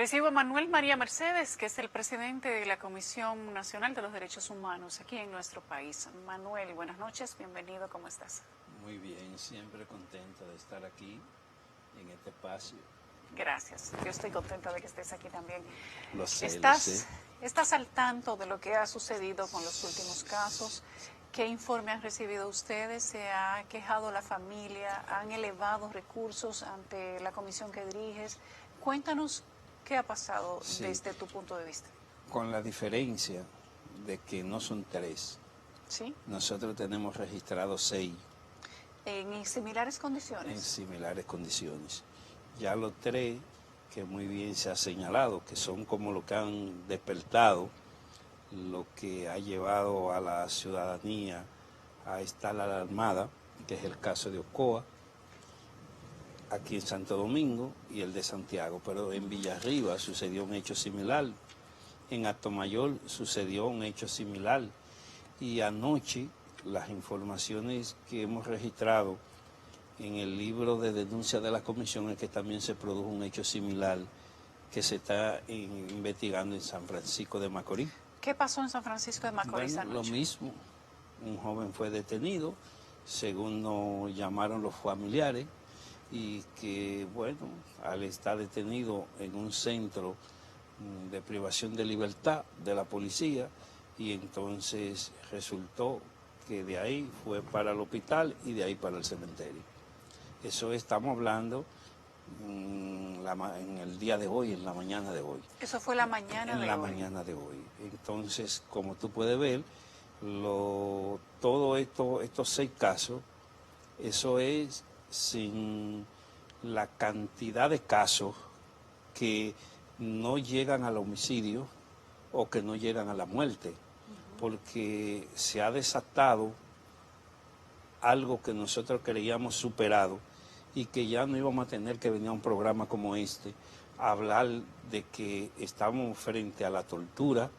Recibo a Manuel María Mercedes, que es el presidente de la Comisión Nacional de los Derechos Humanos aquí en nuestro país. Manuel, buenas noches, bienvenido, ¿cómo estás? Muy bien, siempre contento de estar aquí en este espacio. Gracias, yo estoy contenta de que estés aquí también. Lo sé. ¿Estás al tanto de lo que ha sucedido con los últimos casos? ¿Qué informe han recibido ustedes? ¿Se ha quejado la familia? ¿Han elevado recursos ante la comisión que diriges? Cuéntanos qué ha pasado desde tu punto de vista. Con la diferencia de que no son 3. ¿Sí? Nosotros tenemos registrados 6. ¿En similares condiciones? En similares condiciones. Ya los 3, que muy bien se ha señalado, que son como lo que han despertado, lo que ha llevado a la ciudadanía a estar alarmada, que es el caso de Ocoa, aquí en Santo Domingo, y el de Santiago. Pero en Villarriba sucedió un hecho similar, en Atomayor sucedió un hecho similar, y anoche las informaciones que hemos registrado en el libro de denuncia de la comisión es que también se produjo un hecho similar que se está investigando en San Francisco de Macorís. ¿Qué pasó en San Francisco de Macorís anoche? Lo mismo, un joven fue detenido, según nos llamaron los familiares, y que, bueno, al estar detenido en un centro de privación de libertad de la policía, y entonces resultó que de ahí fue para el hospital y de ahí para el cementerio. Eso estamos hablando en el día de hoy, en la mañana de hoy. Eso fue la mañana de hoy. En la mañana de hoy. Entonces, como tú puedes ver, todo estos 6 casos, eso es sin la cantidad de casos que no llegan al homicidio o que no llegan a la muerte, porque se ha desatado algo que nosotros creíamos superado y que ya no íbamos a tener que venir a un programa como este a hablar de que estamos frente a la tortura,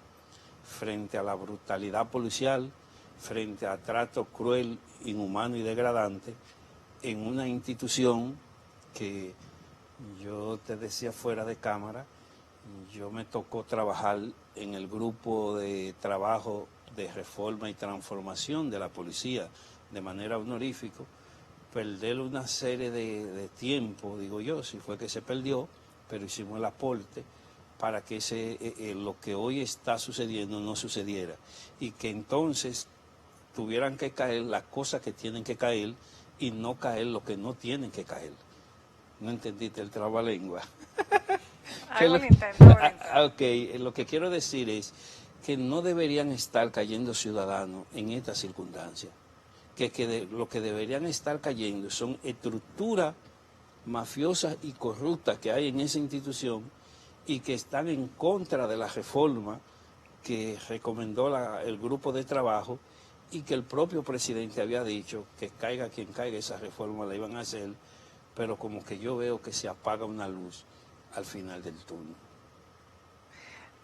frente a la brutalidad policial, frente a trato cruel, inhumano y degradante en una institución que yo te decía fuera de cámara, yo me tocó trabajar en el grupo de trabajo de reforma y transformación de la policía de manera honorífica, perder una serie de tiempo, digo yo, si fue que se perdió, pero hicimos el aporte para que lo que hoy está sucediendo no sucediera y que entonces tuvieran que caer las cosas que tienen que caer y no caer lo que no tienen que caer. ¿No entendiste el trabalengua? Hago el intento. Ok, lo que quiero decir es que no deberían estar cayendo ciudadanos en estas circunstancias. Lo que deberían estar cayendo son estructuras mafiosas y corruptas que hay en esa institución y que están en contra de la reforma que recomendó el grupo de trabajo y que el propio presidente había dicho que caiga quien caiga, esa reforma la iban a hacer, pero como que yo veo que se apaga una luz al final del túnel.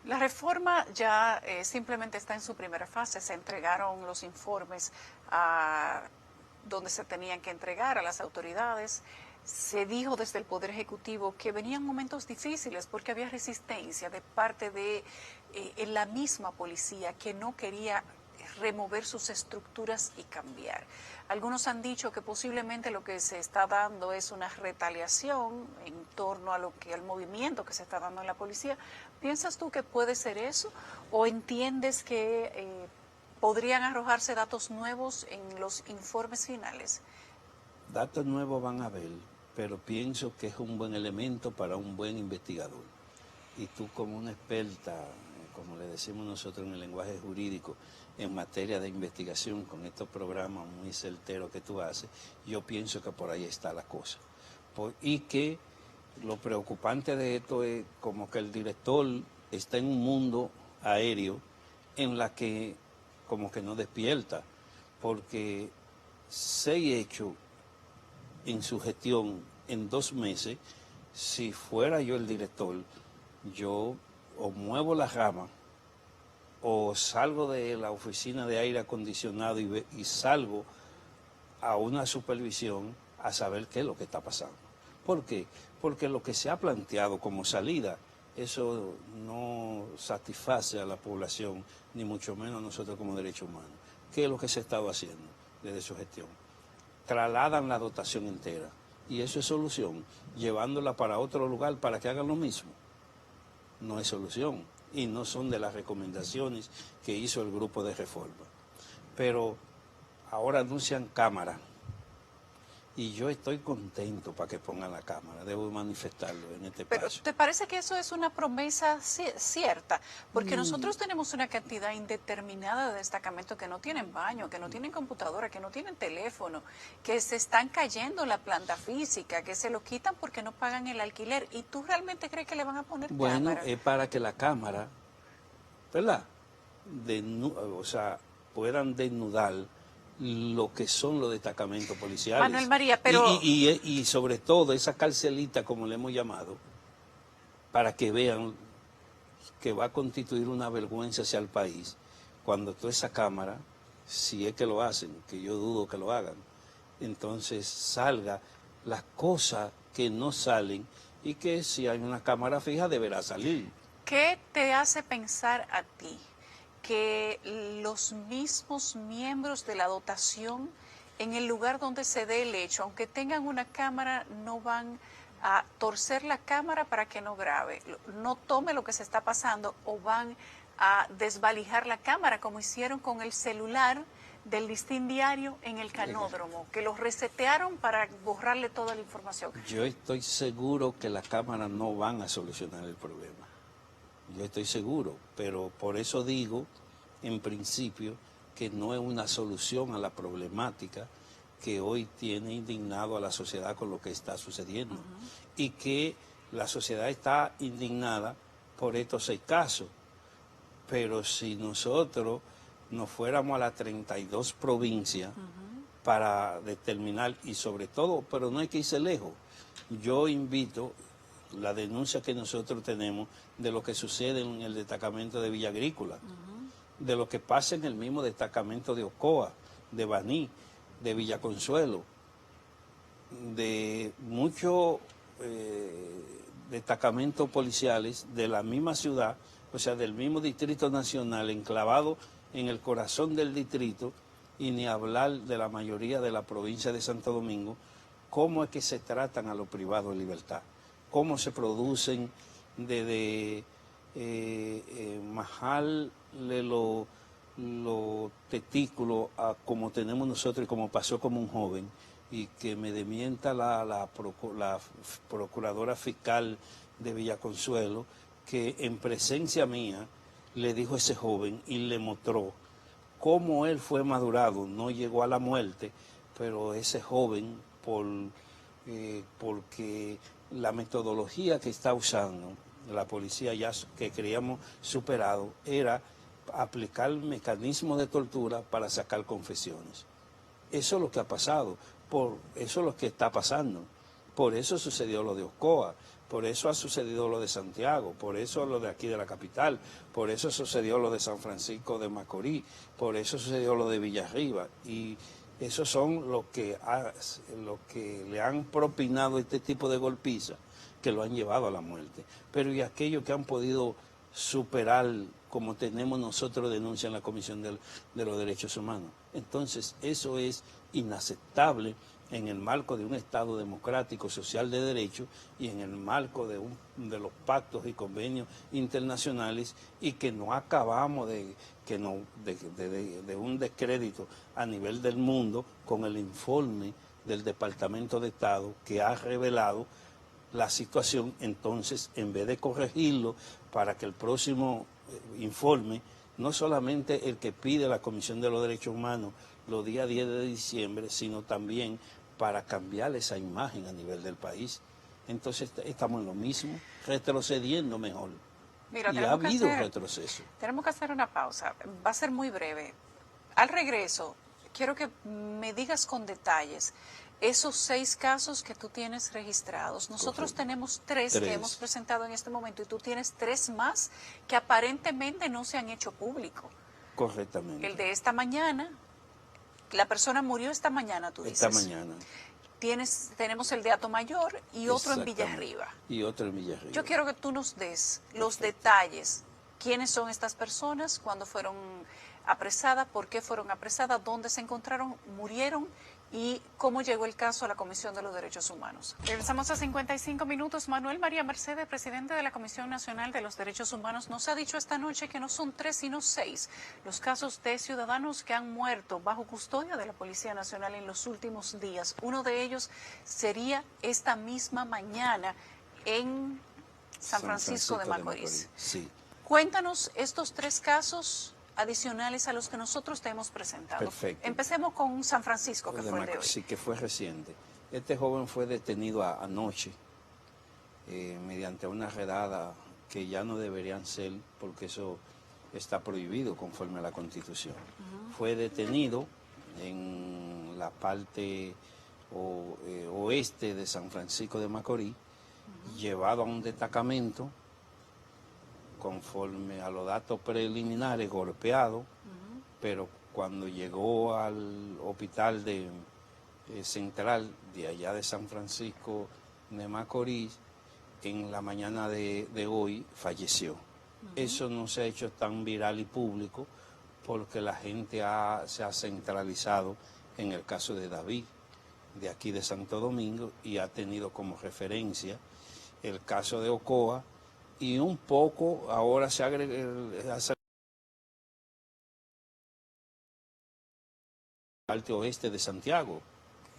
La reforma ya simplemente está en su primera fase. Se entregaron los informes a donde se tenían que entregar a las autoridades. Se dijo desde el Poder Ejecutivo que venían momentos difíciles porque había resistencia de parte de la misma policía que no quería remover sus estructuras y cambiar. Algunos han dicho que posiblemente lo que se está dando es una retaliación en torno a al movimiento que se está dando en la policía. ¿Piensas tú que puede ser eso? ¿O entiendes que podrían arrojarse datos nuevos en los informes finales? Datos nuevos van a haber, pero pienso que es un buen elemento para un buen investigador. Y tú como una experta, como le decimos nosotros en el lenguaje jurídico, en materia de investigación, con estos programas muy certeros que tú haces, yo pienso que por ahí está la cosa. Y que lo preocupante de esto es como que el director está en un mundo aéreo en la que como que no despierta, porque 6 hechos en su gestión en 2 meses, si fuera yo el director, yo o muevo la rama o salgo de la oficina de aire acondicionado y salgo a una supervisión a saber qué es lo que está pasando. ¿Por qué? Porque lo que se ha planteado como salida eso no satisface a la población, ni mucho menos a nosotros como derechos humanos. ¿Qué es lo que se ha estado haciendo desde su gestión? Trasladan la dotación entera, y eso es solución, llevándola para otro lugar para que hagan lo mismo. No es solución, y no son de las recomendaciones que hizo el grupo de reforma. Pero ahora anuncian cámara, y yo estoy contento para que pongan la cámara, debo manifestarlo en este Pero espacio. ¿te parece que eso es una promesa cierta? Porque nosotros tenemos una cantidad indeterminada de destacamentos que no tienen baño, que no tienen computadora, que no tienen teléfono, que se están cayendo la planta física, que se lo quitan porque no pagan el alquiler. ¿Y tú realmente crees que le van a poner Bueno, cámara? es para que la cámara, ¿verdad? O sea, puedan desnudar lo que son los destacamentos policiales. Manuel María, pero... Y sobre todo esa carcelita, como le hemos llamado, para que vean que va a constituir una vergüenza hacia el país cuando toda esa cámara, si es que lo hacen, que yo dudo que lo hagan, entonces salga las cosas que no salen y que si hay una cámara fija deberá salir. ¿Qué te hace pensar a ti que los mismos miembros de la dotación, en el lugar donde se dé el hecho, aunque tengan una cámara, no van a torcer la cámara para que no grabe, no tome lo que se está pasando, o van a desvalijar la cámara como hicieron con el celular del Listín Diario en el Canódromo, que los resetearon para borrarle toda la información? Yo estoy seguro que las cámaras no van a solucionar el problema. Yo estoy seguro, pero por eso digo, en principio, que no es una solución a la problemática que hoy tiene indignado a la sociedad con lo que está sucediendo. Y que la sociedad está indignada por estos 6 casos. Pero si nosotros nos fuéramos a las 32 provincias para determinar, y sobre todo, pero no hay que irse lejos, yo invito la denuncia que nosotros tenemos de lo que sucede en el destacamento de Villa Agrícola, de lo que pasa en el mismo destacamento de Ocoa, de Baní, de Villa Consuelo, de muchos destacamentos policiales de la misma ciudad, o sea, del mismo Distrito Nacional, enclavado en el corazón del distrito, y ni hablar de la mayoría de la provincia de Santo Domingo, cómo es que se tratan a los privados de libertad, cómo se producen desde majarle los testículos a como tenemos nosotros y como pasó como un joven, y que me desmienta la procuradora fiscal de Villaconsuelo, que en presencia mía le dijo a ese joven y le mostró cómo él fue madurado, no llegó a la muerte, pero ese joven, porque la metodología que está usando la policía, ya que creíamos superado, era aplicar mecanismos de tortura para sacar confesiones. Eso es lo que ha pasado, eso es lo que está pasando. Por eso sucedió lo de Ocoa, por eso ha sucedido lo de Santiago, por eso lo de aquí de la capital, por eso sucedió lo de San Francisco de Macorís, por eso sucedió lo de Villarriba. Y esos son los que le han propinado este tipo de golpizas, que lo han llevado a la muerte. Pero y aquellos que han podido superar, como tenemos nosotros denuncia en la Comisión de los Derechos Humanos. Entonces, eso es inaceptable en el marco de un Estado democrático, social de derecho, y en el marco de los pactos y convenios internacionales, y que no acabamos de un descrédito a nivel del mundo con el informe del Departamento de Estado, que ha revelado la situación. Entonces, en vez de corregirlo para que el próximo informe, no solamente el que pide la Comisión de los Derechos Humanos los días 10 de diciembre, sino también para cambiar esa imagen a nivel del país. Entonces estamos en lo mismo, retrocediendo mejor. Mira, y ha habido retroceso. Tenemos que hacer una pausa, va a ser muy breve. Al regreso, quiero que me digas con detalles esos 6 casos que tú tienes registrados. Nosotros tenemos 3 que hemos presentado en este momento, y tú tienes 3 más que aparentemente no se han hecho público. Correctamente. El de esta mañana, la persona murió esta mañana, tú dices. Esta mañana. tenemos el de Atomayor y otro en Exactamente. Villarriba. Y otro en Villarriba. Yo quiero que tú nos des los detalles. ¿Quiénes son estas personas? ¿Cuándo fueron apresadas? ¿Por qué fueron apresadas? ¿Dónde se encontraron? ¿Murieron? ¿Y cómo llegó el caso a la Comisión de los Derechos Humanos? Regresamos a 55 minutos. Manuel María Mercedes, presidente de la Comisión Nacional de los Derechos Humanos, nos ha dicho esta noche que no son 3 sino 6 los casos de ciudadanos que han muerto bajo custodia de la Policía Nacional en los últimos días. Uno de ellos sería esta misma mañana en San Francisco de Macorís. Sí. Cuéntanos estos 3 casos adicionales a los que nosotros te hemos presentado. Perfecto. Empecemos con San Francisco, que fue el de hoy. Sí, que fue reciente. Este joven fue detenido anoche mediante una redada que ya no deberían ser, porque eso está prohibido conforme a la Constitución. Fue detenido en la parte oeste de San Francisco de Macorís, llevado a un destacamento conforme a los datos preliminares, golpeado, pero cuando llegó al hospital central de allá de San Francisco de Macorís, en la mañana de hoy falleció. Eso no se ha hecho tan viral y público porque la gente se ha centralizado en el caso de David, de aquí de Santo Domingo, y ha tenido como referencia el caso de Ocoa, y un poco ahora se agrega la parte oeste de Santiago,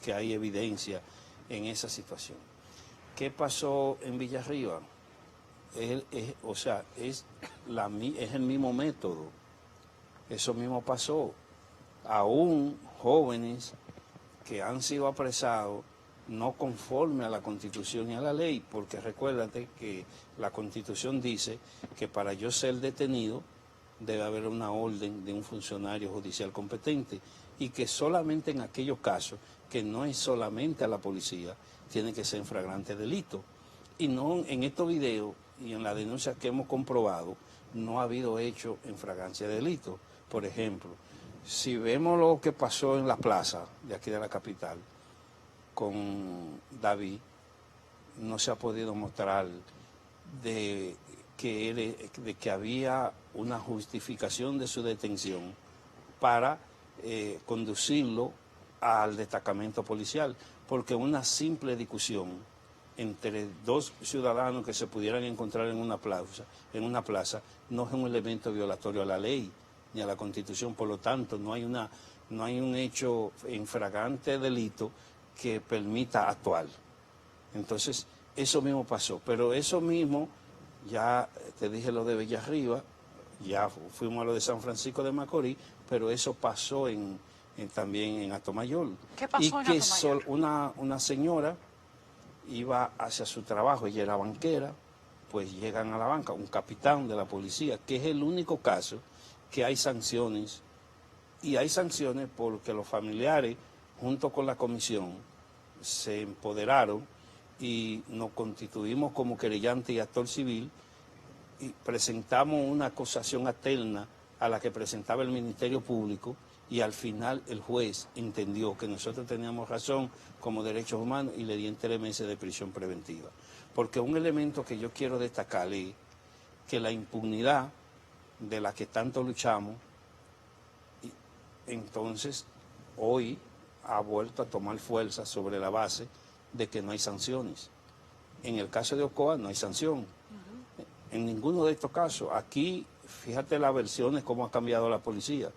que hay evidencia en esa situación. ¿Qué pasó en Villarriba? Es el mismo método. Eso mismo pasó. Aún jóvenes que han sido apresados no conforme a la Constitución y a la ley, porque recuérdate que la Constitución dice que para yo ser detenido debe haber una orden de un funcionario judicial competente, y que solamente en aquellos casos que no es solamente a la policía, tiene que ser en flagrante delito. Y no en estos videos y en la denuncia que hemos comprobado, no ha habido hecho en flagrancia de delito. Por ejemplo, si vemos lo que pasó en la plaza de aquí de la capital con David, no se ha podido mostrar de que había una justificación de su detención para conducirlo al destacamento policial, porque una simple discusión entre dos ciudadanos que se pudieran encontrar en una plaza no es un elemento violatorio a la ley ni a la Constitución. Por lo tanto, no hay un hecho en flagrante delito que permita actuar. Entonces, eso mismo pasó, pero eso mismo, ya te dije lo de Villarriba, ya fuimos a lo de San Francisco de Macorís, pero eso pasó también en Atomayor. ¿Qué pasó en Atomayor? Una señora iba hacia su trabajo, ella era banquera, pues llegan a la banca, un capitán de la policía, que es el único caso que hay sanciones, y hay sanciones porque los familiares, junto con la comisión, se empoderaron y nos constituimos como querellante y actor civil, y presentamos una acusación alterna a la que presentaba el Ministerio Público, y al final el juez entendió que nosotros teníamos razón como derechos humanos y le dio 3 meses de prisión preventiva. Porque un elemento que yo quiero destacar es que la impunidad de la que tanto luchamos, entonces hoy ha vuelto a tomar fuerza sobre la base de que no hay sanciones. En el caso de Ocoa no hay sanción. En ninguno de estos casos. Aquí, fíjate las versiones, cómo ha cambiado la policía.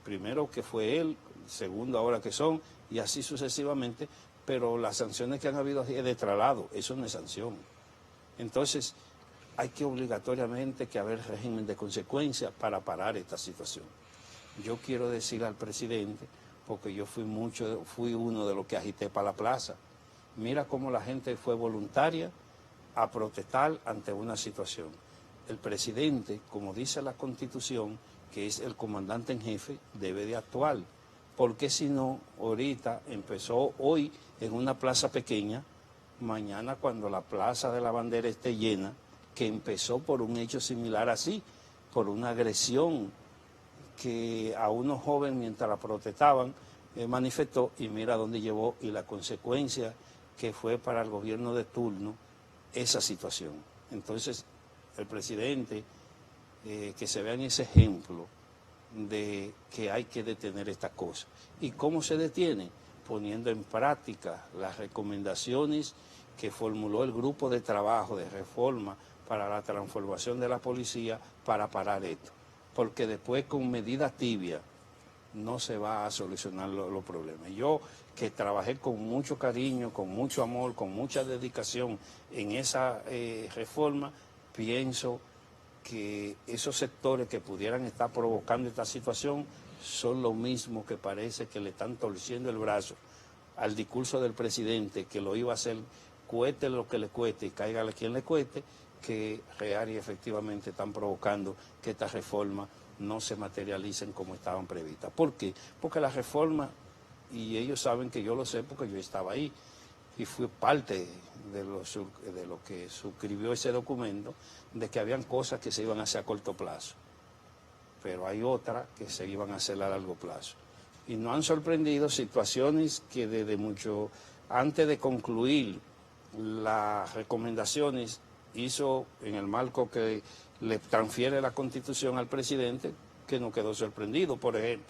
Primero que fue él, segundo ahora que son, y así sucesivamente, pero las sanciones que han habido es de traslado, eso no es sanción. Entonces, hay que obligatoriamente que haber régimen de consecuencia para parar esta situación. Yo quiero decir al presidente, porque yo fui uno de los que agité para la plaza, mira cómo la gente fue voluntaria a protestar ante una situación. El presidente, como dice la Constitución, que es el comandante en jefe, debe de actuar, porque si no, ahorita empezó hoy en una plaza pequeña, mañana cuando la plaza de la bandera esté llena, que empezó por un hecho similar así, por una agresión que a unos jóvenes mientras la protestaban manifestó, y mira dónde llevó y la consecuencia que fue para el gobierno de turno esa situación. Entonces, el presidente, que se vea en ese ejemplo de que hay que detener esta cosa. ¿Y cómo se detiene? Poniendo en práctica las recomendaciones que formuló el grupo de trabajo de reforma para la transformación de la policía para parar esto. Porque después con medidas tibias no se va a solucionar los problemas. Yo, que trabajé con mucho cariño, con mucho amor, con mucha dedicación en esa reforma, pienso que esos sectores que pudieran estar provocando esta situación son los mismos que parece que le están torciendo el brazo al discurso del presidente, que lo iba a hacer, cueste lo que le cueste y cáigale quien le cueste, que real y efectivamente están provocando que estas reformas no se materialicen como estaban previstas. ¿Por qué? Porque las reformas, y ellos saben que yo lo sé porque yo estaba ahí y fui parte de lo que suscribió ese documento, de que habían cosas que se iban a hacer a corto plazo, pero hay otras que se iban a hacer a largo plazo. Y nos han sorprendido situaciones que desde mucho antes de concluir las recomendaciones hizo en el marco que le transfiere la Constitución al presidente, que nos quedó sorprendido. Por ejemplo,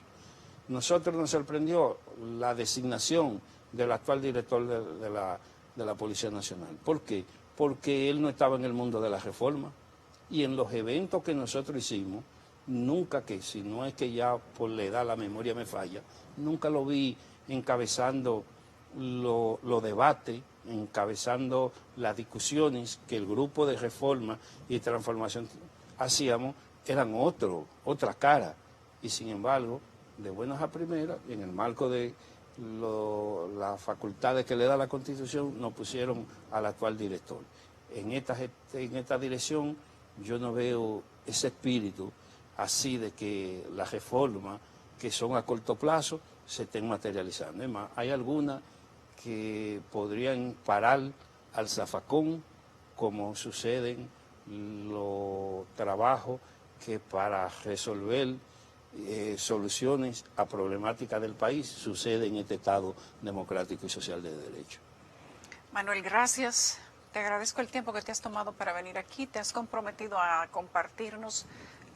nosotros nos sorprendió la designación del actual director de la Policía Nacional. ¿Por qué? Porque él no estaba en el mundo de la reforma, y en los eventos que nosotros hicimos, nunca, que si no es que ya por la edad la memoria me falla, nunca lo vi encabezando los debates, encabezando las discusiones que el grupo de reforma y transformación hacíamos, eran otra cara. Y sin embargo, de buenas a primeras, en el marco de las facultades que le da la Constitución, nos pusieron al actual director. En esta dirección yo no veo ese espíritu así de que las reformas que son a corto plazo se estén materializando. Es más, hay algunas que podrían parar al zafacón, como suceden los trabajos que para resolver soluciones a problemáticas del país sucede en este Estado democrático y social de derecho. Manuel, gracias. Te agradezco el tiempo que te has tomado para venir aquí. Te has comprometido a compartirnos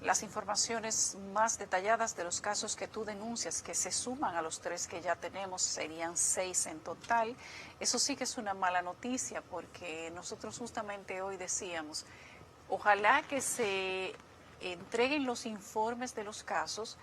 las informaciones más detalladas de los casos que tú denuncias, que se suman a los 3 que ya tenemos, serían 6 en total. Eso sí que es una mala noticia, porque nosotros justamente hoy decíamos, ojalá que se entreguen los informes de los casos,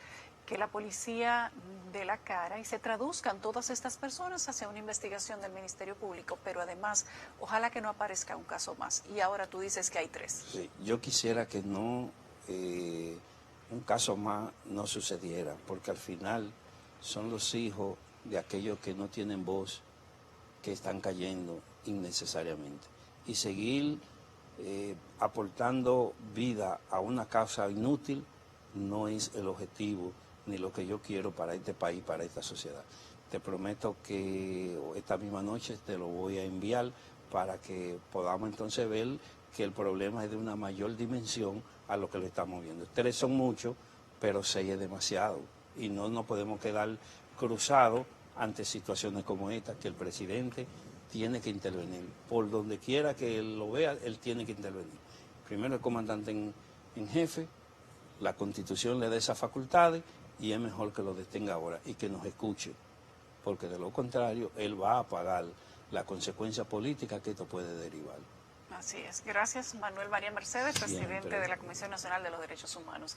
que la policía dé la cara y se traduzcan todas estas personas hacia una investigación del Ministerio Público, pero además, ojalá que no aparezca un caso más. Y ahora tú dices que hay 3. Sí, yo quisiera que no, un caso más no sucediera, porque al final son los hijos de aquellos que no tienen voz que están cayendo innecesariamente. Y seguir aportando vida a una causa inútil no es el objetivo ni lo que yo quiero para este país, para esta sociedad. Te prometo que esta misma noche te lo voy a enviar para que podamos entonces ver que el problema es de una mayor dimensión a lo que lo estamos viendo. 3 son muchos, pero 6 es demasiado. Y no nos podemos quedar cruzados ante situaciones como esta, que el presidente tiene que intervenir. Por donde quiera que él lo vea, él tiene que intervenir. Primero el comandante en jefe, la Constitución le da esas facultades y es mejor que lo detenga ahora y que nos escuche, porque de lo contrario él va a pagar la consecuencia política que esto puede derivar. Así es. Gracias, Manuel María Mercedes, presidente de la Comisión Nacional de los Derechos Humanos.